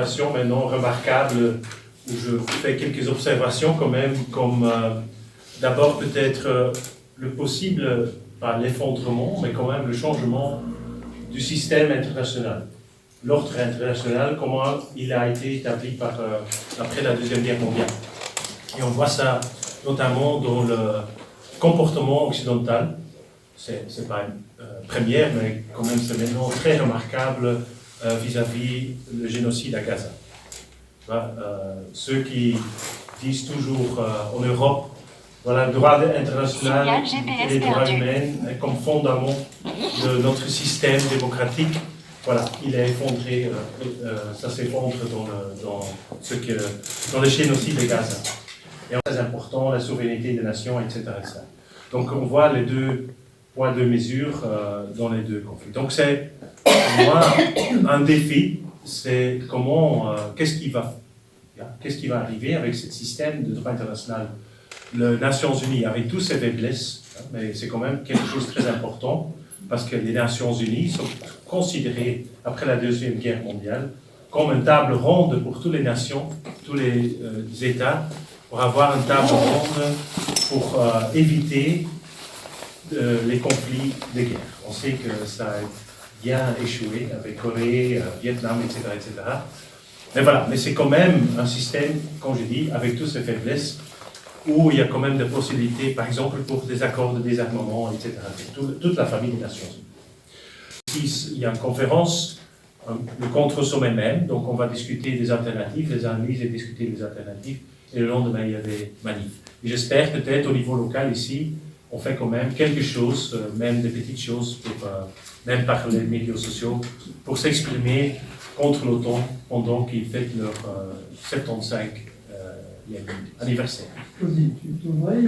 Maintenant remarquable où je fais quelques observations quand même, comme d'abord peut-être le possible, pas l'effondrement, mais quand même le changement du système international. L'ordre international, comment il a été établi après la Deuxième Guerre mondiale. Et on voit ça notamment dans le comportement occidental. C'est pas une première, mais quand même c'est maintenant très remarquable vis-à-vis le génocide à Gaza. Ceux qui disent toujours en Europe, voilà, le droit international et les droits humains comme fondament de notre système démocratique, voilà, il est effondré, ça s'effondre dans le génocide de Gaza. Et c'est très important, la souveraineté des nations, etc., etc. Donc on voit les deux poids de mesure dans les deux conflits. Donc c'est pour moi un défi, c'est comment, qu'est-ce qui va arriver avec ce système de droit international. Les Nations Unies, avec toutes ses faiblesses, mais c'est quand même quelque chose de très important, parce que les Nations Unies sont considérées, après la Deuxième Guerre mondiale, comme une table ronde pour toutes les nations, tous les États, pour avoir une table ronde pour éviter les conflits de guerre. On sait que ça a bien échoué avec Corée, Vietnam, etc., etc. Mais voilà, mais c'est quand même un système, comme je dis, avec toutes ses faiblesses, où il y a quand même des possibilités, par exemple pour des accords de désarmement, etc. Toute la famille des Nations Unies. Ici, il y a une conférence, le contre-sommet même, donc on va discuter des alternatives, les analyses et discuter des alternatives, et le lendemain il y a des manifs. J'espère peut-être au niveau local ici, on fait quand même quelque chose, même des petites choses, même par les médias sociaux, pour s'exprimer contre l'OTAN pendant qu'ils fêtent leur 75 anniversaire. Così, tu vorrei